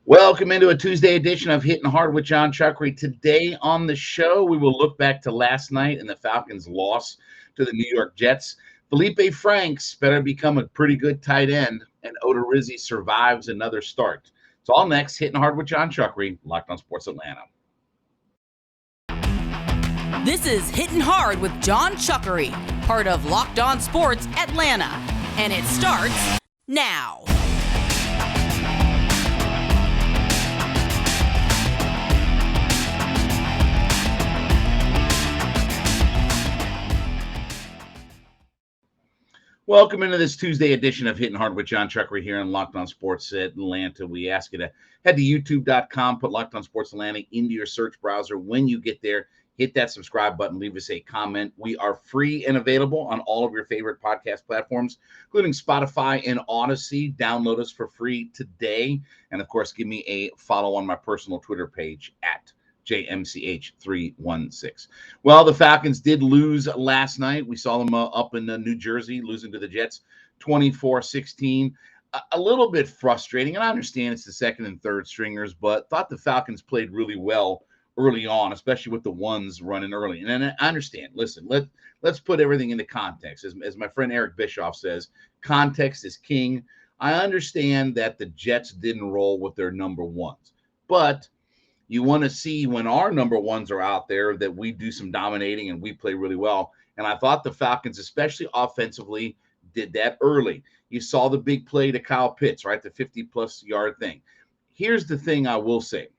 Welcome into a Tuesday edition of Hittin' Hard with Jon Chuckery. Today on the show, we will look back to last night and the Falcons' loss to the New York Jets. Felipe Franks better become a pretty good tight end, and Oda Rizzi survives another start. It's all next. Hittin' Hard with Jon Chuckery, Locked on Sports Atlanta. This is Hittin' Hard with Jon Chuckery, part of Locked on Sports Atlanta, and it starts now. Welcome into this Tuesday edition of Hittin' Hard with Jon Chuckery here on Locked on Sports Atlanta. We ask you to head to youtube.com, put Locked on Sports Atlanta into your search browser. When you get there, hit that subscribe button, leave us a comment. We are free and available on all of your favorite podcast platforms, including Spotify and Odyssey. Download us for free today. And, of course, give me a follow on my personal Twitter page at JMCH316. Well, the Falcons did lose last night. We saw them up in New Jersey, losing to the Jets 24-16. A little bit frustrating, and I understand it's the second and third stringers, but thought the Falcons played really well early on, especially with the ones running early. And I understand. Listen, let's put everything into context. As my friend Eric Bischoff says, context is king. I understand that the Jets didn't roll with their number ones, but you want to see when our number ones are out there that we do some dominating and we play really well. And I thought the Falcons, especially offensively, did that early. You saw the big play to Kyle Pitts, right? The 50-plus yard thing. Here's the thing I will say.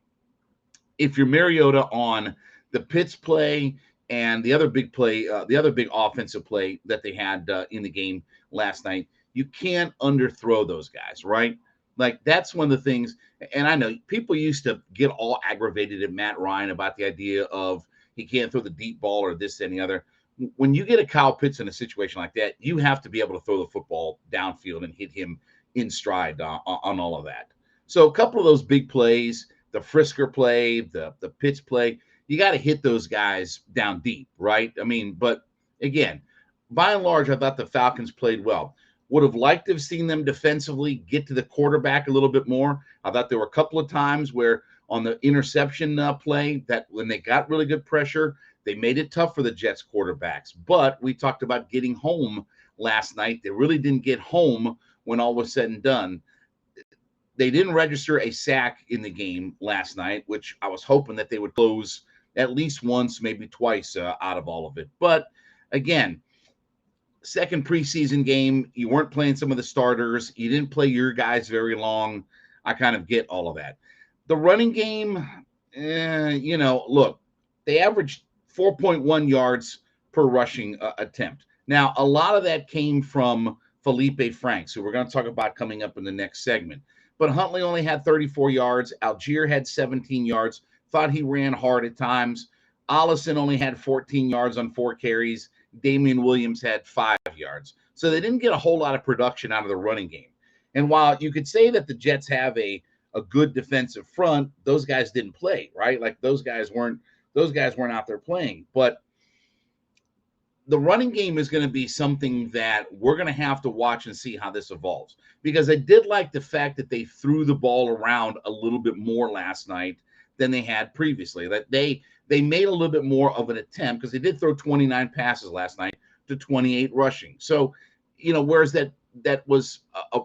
If you're Mariota on the Pitts play and the other big play, the other big offensive play that they had in the game last night, you can't underthrow those guys, right? Like, that's one of the things, and I know people used to get all aggravated at Matt Ryan about the idea of he can't throw the deep ball or this and the other. When you get a Kyle Pitts in a situation like that, you have to be able to throw the football downfield and hit him in stride on all of that. So a couple of those big plays, the Frisker play, the Pitts play, you got to hit those guys down deep, right? I mean, but again, by and large, I thought the Falcons played well. Would have liked to have seen them defensively get to the quarterback a little bit more. I thought there were a couple of times where on the interception play that when they got really good pressure, they made it tough for the Jets quarterbacks. But we talked about getting home last night. They really didn't get home when all was said and done. They didn't register a sack in the game last night, which I was hoping that they would close at least once, maybe twice out of all of it. But again, second preseason game, you weren't playing some of the starters. You didn't play your guys very long. I kind of get all of that. The running game, look, they averaged 4.1 yards per rushing attempt. Now, a lot of that came from Felipe Franks, who we're going to talk about coming up in the next segment. But Huntley only had 34 yards. Algier had 17 yards. Thought he ran hard at times. Allison only had 14 yards on 4 carries. Damian Williams had 5 yards. So they didn't get a whole lot of production out of the running game. And while you could say that the Jets have a good defensive front, those guys didn't play, right? Like those guys weren't out there playing. But the running game is going to be something that we're going to have to watch and see how this evolves. Because I did like the fact that they threw the ball around a little bit more last night than they had previously. That they made a little bit more of an attempt because they did throw 29 passes last night to 28 rushing. So, whereas that was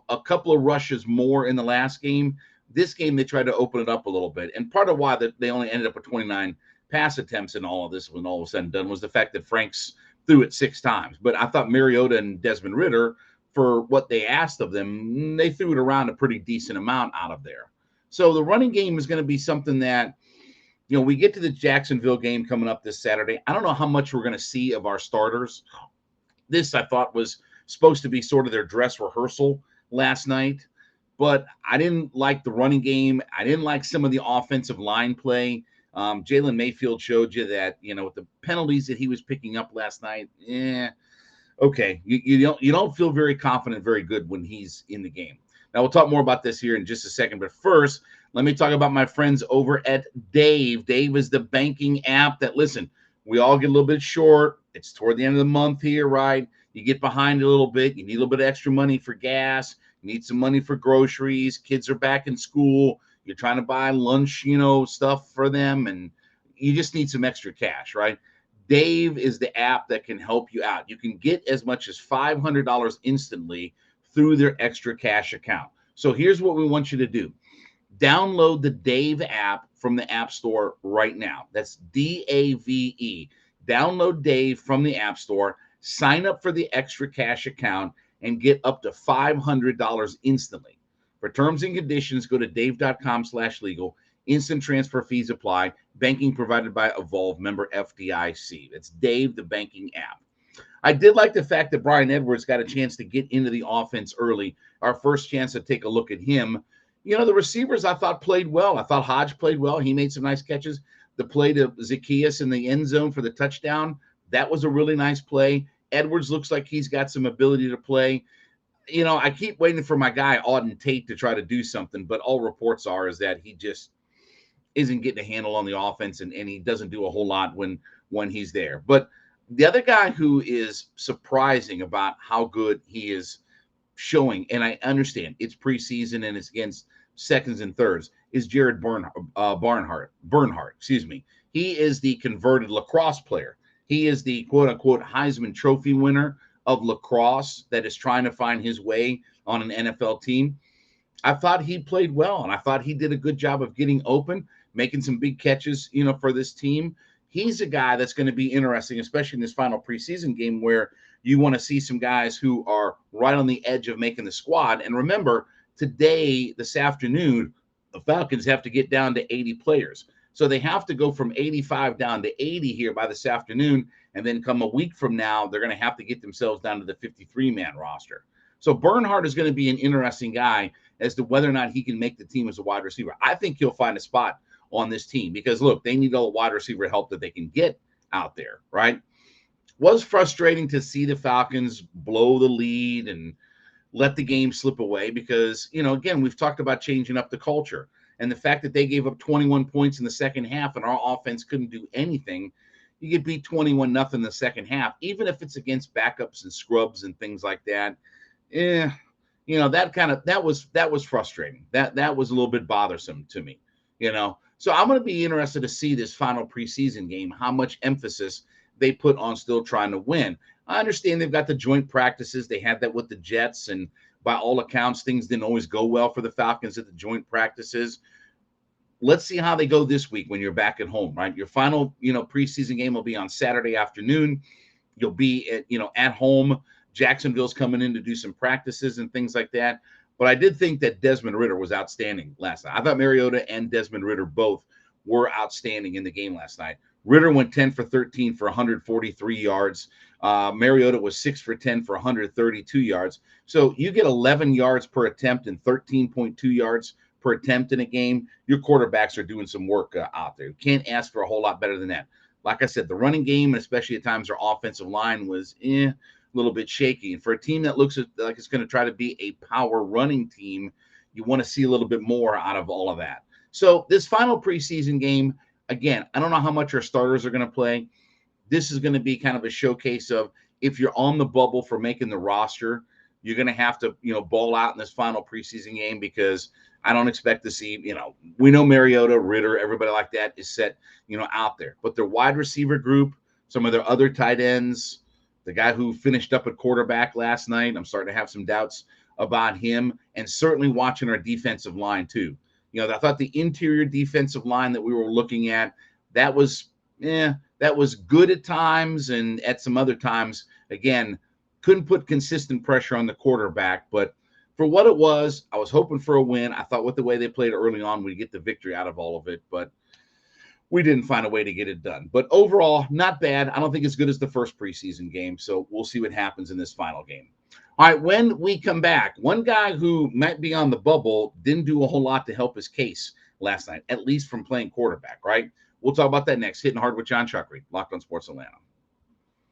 a couple of rushes more in the last game, this game they tried to open it up a little bit. And part of why they only ended up with 29 pass attempts in all of this when all was said and done was the fact that Franks threw it 6 times. But I thought Mariota and Desmond Ridder, for what they asked of them, they threw it around a pretty decent amount out of there. So the running game is going to be something that, we get to the Jacksonville game coming up this Saturday. I don't know how much we're going to see of our starters. This, I thought, was supposed to be sort of their dress rehearsal last night. But I didn't like the running game. I didn't like some of the offensive line play. Jalen Mayfield showed you that, with the penalties that he was picking up last night, okay, you don't feel very confident, very good when he's in the game. Now, we'll talk more about this here in just a second. But first, let me talk about my friends over at Dave. Dave is the banking app that, listen, we all get a little bit short. It's toward the end of the month here, right? You get behind a little bit. You need a little bit of extra money for gas. You need some money for groceries. Kids are back in school. you're trying to buy lunch, stuff for them, and you just need some extra cash, right? Dave is the app that can help you out. You can get as much as $500 instantly through their extra cash account. So here's what we want you to do. Download the Dave app from the App Store right now. That's DAVE. Download Dave from the App Store, sign up for the extra cash account, and get up to $500 instantly. For terms and conditions, go to dave.com/legal. Instant transfer fees apply. Banking provided by Evolve, member FDIC. That's Dave, the banking app. I did like the fact that Bryan Edwards got a chance to get into the offense early. Our first chance to take a look at him. The receivers I thought played well. I thought Hodge played well. He made some nice catches. The play to Zacchaeus in the end zone for the touchdown, that was a really nice play. Edwards looks like he's got some ability to play. I keep waiting for my guy, Auden Tate, to try to do something, but all reports is that he just isn't getting a handle on the offense, and he doesn't do a whole lot when he's there. But the other guy who is surprising about how good he is showing, and I understand it's preseason and it's against seconds and thirds, is Jared Bernhardt. He is the converted lacrosse player. He is the quote-unquote Heisman Trophy winner of lacrosse that is trying to find his way on an NFL team. I thought he played well, and I thought he did a good job of getting open, making some big catches, for this team. He's a guy that's going to be interesting, especially in this final preseason game where you want to see some guys who are right on the edge of making the squad. And remember, this afternoon, the Falcons have to get down to 80 players. So they have to go from 85 down to 80 here by this afternoon. And then come a week from now, they're going to have to get themselves down to the 53-man roster. So Bernhardt is going to be an interesting guy as to whether or not he can make the team as a wide receiver. I think he'll find a spot on this team because, look, they need all the wide receiver help that they can get out there, right? Was frustrating to see the Falcons blow the lead and let the game slip away because, again, we've talked about changing up the culture. And the fact that they gave up 21 points in the second half and our offense couldn't do anything, you get beat 21-0 in the second half, even if it's against backups and scrubs and things like that. That was frustrating. That was a little bit bothersome to me, So I'm going to be interested to see this final preseason game, how much emphasis they put on still trying to win. I understand they've got the joint practices. They had that with the Jets, and by all accounts, things didn't always go well for the Falcons at the joint practices. Let's see how they go this week when you're back at home, right? Your final, preseason game will be on Saturday afternoon. You'll be at home. Jacksonville's coming in to do some practices and things like that. But I did think that Desmond Ridder was outstanding last night. I thought Mariota and Desmond Ridder both were outstanding in the game last night. Ridder went 10 for 13 for 143 yards. Mariota was 6 for 10 for 132 yards. So you get 11 yards per attempt and 13.2 yards per attempt in a game. Your quarterbacks are doing some work out there. You can't ask for a whole lot better than that. Like I said, the running game, and especially at times their offensive line, was a little bit shaky. And for a team that looks like it's going to try to be a power running team, you want to see a little bit more out of all of that. So this final preseason game, again, I don't know how much our starters are going to play. This is going to be kind of a showcase of if you're on the bubble for making the roster, you're going to have to, ball out in this final preseason game because I don't expect to see, we know Mariota, Ridder, everybody like that is set, out there. But their wide receiver group, some of their other tight ends, the guy who finished up at quarterback last night, I'm starting to have some doubts about him, and certainly watching our defensive line too. I thought the interior defensive line that we were looking at, that was good at times, and at some other times, again, couldn't put consistent pressure on the quarterback. But for what it was, I was hoping for a win. I thought with the way they played early on, we'd get the victory out of all of it, but we didn't find a way to get it done. But overall, not bad. I don't think as good as the first preseason game, so we'll see what happens in this final game. All right, when we come back, one guy who might be on the bubble didn't do a whole lot to help his case last night, at least from playing quarterback, right? We'll talk about that next. Hitting Hard with Jon Chuckery, Locked on Sports Atlanta.